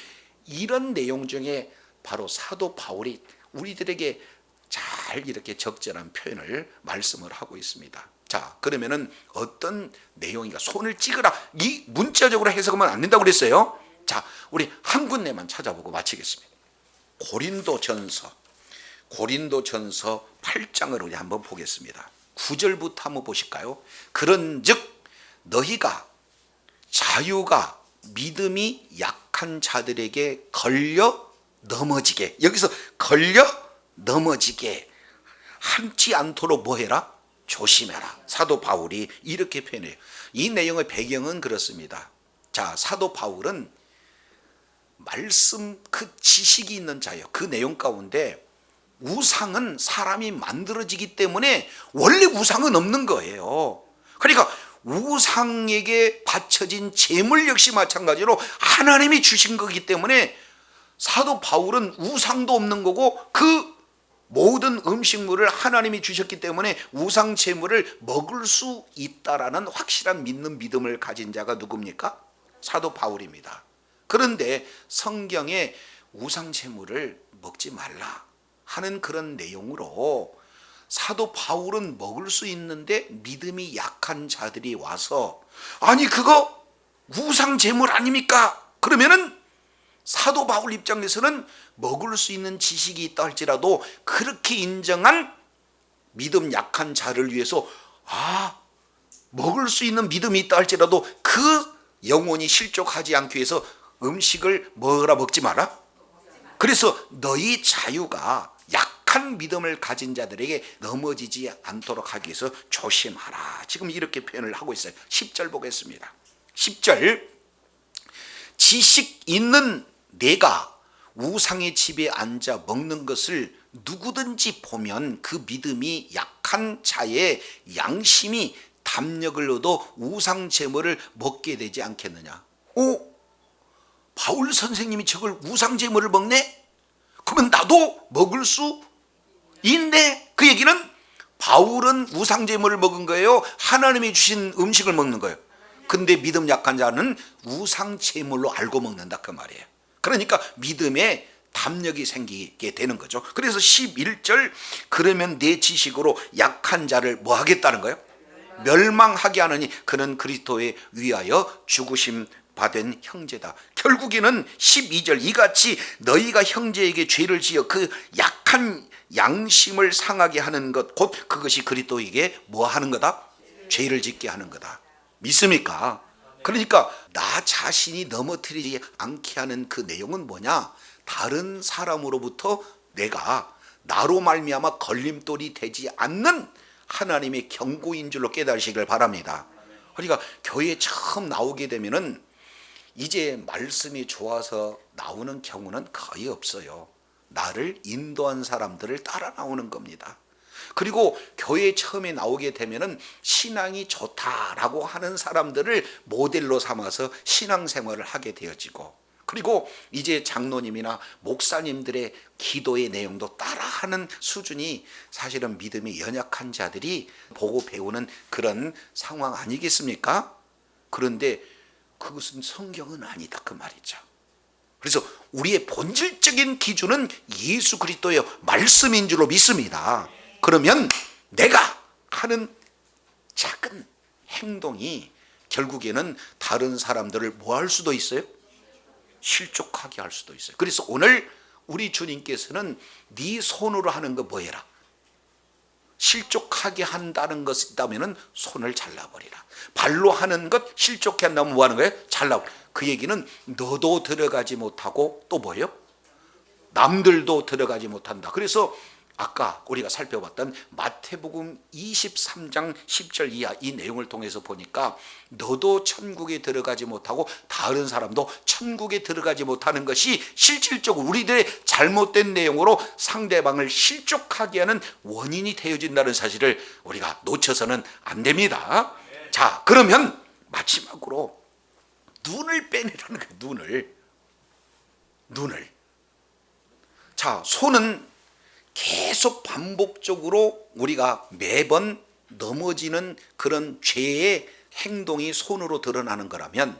이런 내용 중에 바로 사도 바울이 우리들에게 잘 이렇게 적절한 표현을 말씀을 하고 있습니다. 자, 그러면은 어떤 내용인가? 손을 찍으라, 이 문자적으로 해석하면 안 된다고 그랬어요. 자, 우리 한 군데만 찾아보고 마치겠습니다. 고린도전서 8장을 우리 한번 보겠습니다. 9절부터 한번 보실까요? 그런즉 너희가 자유가 믿음이 약한 자들에게 걸려 넘어지게, 여기서 걸려 넘어지게 하지 않도록 뭐 해라? 조심해라. 사도 바울이 이렇게 표현해요. 이 내용의 배경은 그렇습니다. 자, 사도 바울은 말씀 그 지식이 있는 자예요. 그 내용 가운데 우상은 사람이 만들어지기 때문에 원래 우상은 없는 거예요. 그러니까 우상에게 바쳐진 제물 역시 마찬가지로 하나님이 주신 거기 때문에 사도 바울은 우상도 없는 거고 그 모든 음식물을 하나님이 주셨기 때문에 우상 제물을 먹을 수 있다라는 확실한 믿음을 가진 자가 누굽니까? 사도 바울입니다. 그런데 성경에 우상 제물을 먹지 말라 하는 그런 내용으로 사도 바울은 먹을 수 있는데 믿음이 약한 자들이 와서 아니 그거 우상 제물 아닙니까? 그러면은 사도 바울 입장에서는 먹을 수 있는 지식이 있다 할지라도 그렇게 인정한 믿음 약한 자를 위해서 먹을 수 있는 믿음이 있다 할지라도 그 영혼이 실족하지 않기 위해서 음식을 먹지 마라. 그래서 너희 자유가 약한 믿음을 가진 자들에게 넘어지지 않도록 하기 위해서 조심하라. 지금 이렇게 표현을 하고 있어요. 10절 보겠습니다. 10절 지식 있는 내가 우상의 집에 앉아 먹는 것을 누구든지 보면 그 믿음이 약한 자의 양심이 담력을 얻어 우상 제물을 먹게 되지 않겠느냐. 바울 선생님이 저걸 우상 제물을 먹네? 그러면 나도 먹을 수 있네? 그 얘기는 바울은 우상 제물을 먹은 거예요? 하나님이 주신 음식을 먹는 거예요? 근데 믿음 약한 자는 우상 제물로 알고 먹는다 그 말이에요. 그러니까 믿음에 담력이 생기게 되는 거죠. 그래서 11절 그러면 내 지식으로 약한 자를 뭐 하겠다는 거예요? 멸망하게 하느니 그는 그리스도에 위하여 죽으심 받은 형제다. 결국에는 12절 이같이 너희가 형제에게 죄를 지어 그 약한 양심을 상하게 하는 것 곧 그것이 그리스도에게 뭐 하는 거다? 죄를 짓게 하는 거다. 믿습니까? 그러니까 나 자신이 넘어뜨리지 않게 하는 그 내용은 뭐냐? 다른 사람으로부터 내가 나로 말미암아 걸림돌이 되지 않는 하나님의 경고인 줄로 깨달으시길 바랍니다. 그러니까 교회에 처음 나오게 되면은 이제 말씀이 좋아서 나오는 경우는 거의 없어요. 나를 인도한 사람들을 따라 나오는 겁니다. 그리고 교회에 처음에 나오게 되면은 신앙이 좋다라고 하는 사람들을 모델로 삼아서 신앙생활을 하게 되어지고, 그리고 이제 장로님이나 목사님들의 기도의 내용도 따라하는 수준이 사실은 믿음이 연약한 자들이 보고 배우는 그런 상황 아니겠습니까? 그런데 그것은 성경은 아니다 그 말이죠. 그래서 우리의 본질적인 기준은 예수 그리스도의 말씀인 줄로 믿습니다. 그러면 내가 하는 작은 행동이 결국에는 다른 사람들을 뭐 할 수도 있어요? 실족하게 할 수도 있어요. 그래서 오늘 우리 주님께서는 네 손으로 하는 거 뭐 해라? 실족하게 한다는 것이 있다면 손을 잘라버리라. 발로 하는 것 실족해 한다면 뭐 하는 거예요? 잘라버려. 그 얘기는 너도 들어가지 못하고 또 뭐예요? 남들도 들어가지 못한다. 그래서 아까 우리가 살펴봤던 마태복음 23장 10절 이하 이 내용을 통해서 보니까 너도 천국에 들어가지 못하고 다른 사람도 천국에 들어가지 못하는 것이 실질적으로 우리들의 잘못된 내용으로 상대방을 실족하게 하는 원인이 되어진다는 사실을 우리가 놓쳐서는 안 됩니다. 자, 그러면 마지막으로 눈을 빼내라는 거예요. 눈을. 자, 손은 계속 반복적으로 우리가 매번 넘어지는 그런 죄의 행동이 손으로 드러나는 거라면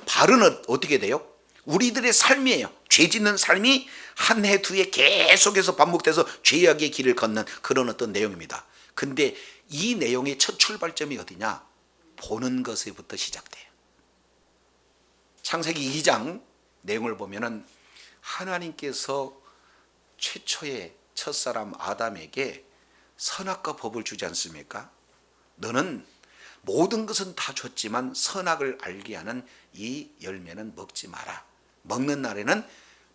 발은 어떻게 돼요? 우리들의 삶이에요. 죄 짓는 삶이 한 해 두 해 계속해서 반복돼서 죄악의 길을 걷는 그런 어떤 내용입니다. 근데 이 내용의 첫 출발점이 어디냐? 보는 것에부터 시작돼요. 창세기 2장 내용을 보면은 하나님께서 최초의 첫사람 아담에게 선악과 법을 주지 않습니까? 너는 모든 것은 다 줬지만 선악을 알게 하는 이 열매는 먹지 마라. 먹는 날에는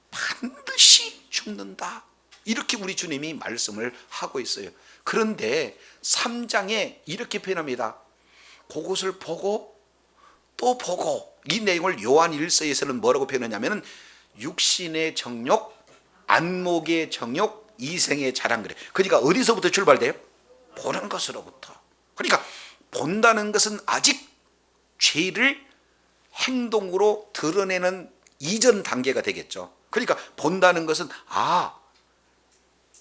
반드시 죽는다. 이렇게 우리 주님이 말씀을 하고 있어요. 그런데 3장에 이렇게 표현합니다. 그것을 보고 또 보고, 이 내용을 요한 1서에서는 뭐라고 표현하냐면 육신의 정욕, 안목의 정욕, 이생의 자랑 그래. 그러니까 어디서부터 출발돼요? 보는 것으로부터. 그러니까 본다는 것은 아직 죄를 행동으로 드러내는 이전 단계가 되겠죠. 그러니까 본다는 것은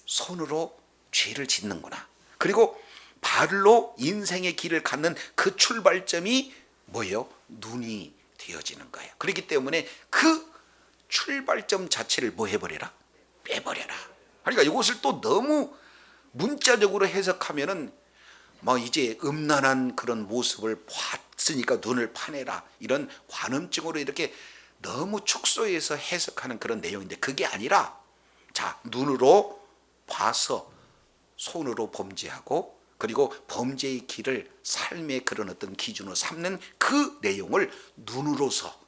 손으로 죄를 짓는구나. 그리고 발로 인생의 길을 갖는 그 출발점이 뭐예요? 눈이 되어지는 거예요. 그렇기 때문에 그 출발점 자체를 뭐 해버려라? 빼버려라. 그러니까 이것을 또 너무 문자적으로 해석하면은 이제 음란한 그런 모습을 봤으니까 눈을 파내라, 이런 관음증으로 이렇게 너무 축소해서 해석하는 그런 내용인데, 그게 아니라 자, 눈으로 봐서 손으로 범죄하고, 그리고 범죄의 길을 삶의 그런 어떤 기준으로 삼는 그 내용을 눈으로서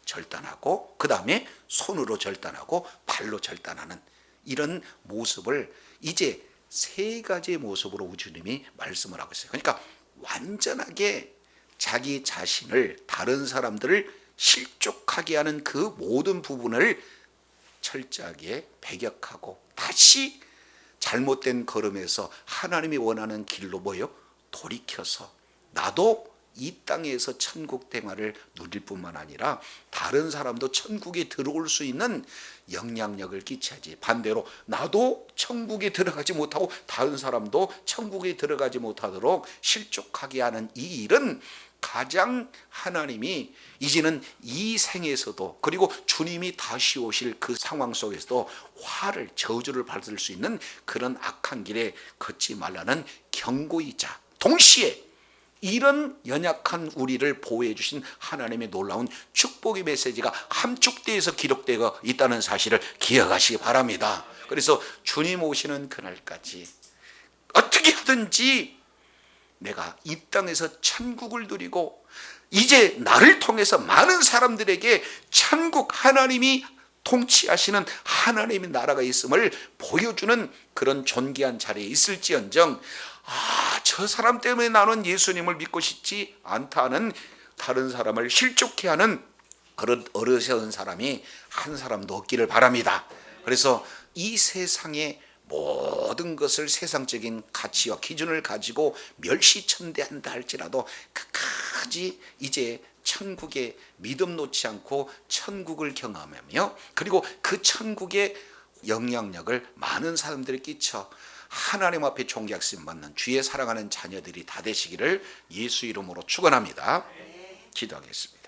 절단하고, 그 다음에 손으로 절단하고, 발로 절단하는 이런 모습을 이제 세 가지의 모습으로 우리 주님이 말씀을 하고 있어요. 그러니까 완전하게 자기 자신을, 다른 사람들을 실족하게 하는 그 모든 부분을 철저하게 배격하고 다시 잘못된 걸음에서 하나님이 원하는 길로 돌이켜서 나도 이 땅에서 천국 생활을 누릴 뿐만 아니라 다른 사람도 천국에 들어올 수 있는 영향력을 끼쳐야지. 반대로 나도 천국에 들어가지 못하고 다른 사람도 천국에 들어가지 못하도록 실족하게 하는 이 일은 가장 하나님이 이제는 이 생에서도, 그리고 주님이 다시 오실 그 상황 속에서도 화를, 저주를 받을 수 있는 그런 악한 길에 걷지 말라는 경고이자, 동시에 이런 연약한 우리를 보호해 주신 하나님의 놀라운 축복의 메시지가 함축되어서 기록되어 있다는 사실을 기억하시기 바랍니다. 그래서 주님 오시는 그날까지 어떻게 하든지 내가 이 땅에서 천국을 누리고, 이제 나를 통해서 많은 사람들에게 천국, 하나님이 통치하시는 하나님의 나라가 있음을 보여주는 그런 존귀한 자리에 있을지언정, 저 사람 때문에 나는 예수님을 믿고 싶지 않다는, 다른 사람을 실족해 하는 그런 어리석은 사람이 한 사람도 없기를 바랍니다. 그래서 이 세상의 모든 것을 세상적인 가치와 기준을 가지고 멸시천대한다 할지라도 끝까지 이제 천국에 믿음 놓지 않고 천국을 경험하며, 그리고 그 천국의 영향력을 많은 사람들이 끼쳐 하나님 앞에 존귀하심 받는 주의 사랑하는 자녀들이 다 되시기를 예수 이름으로 축원합니다. 기도하겠습니다.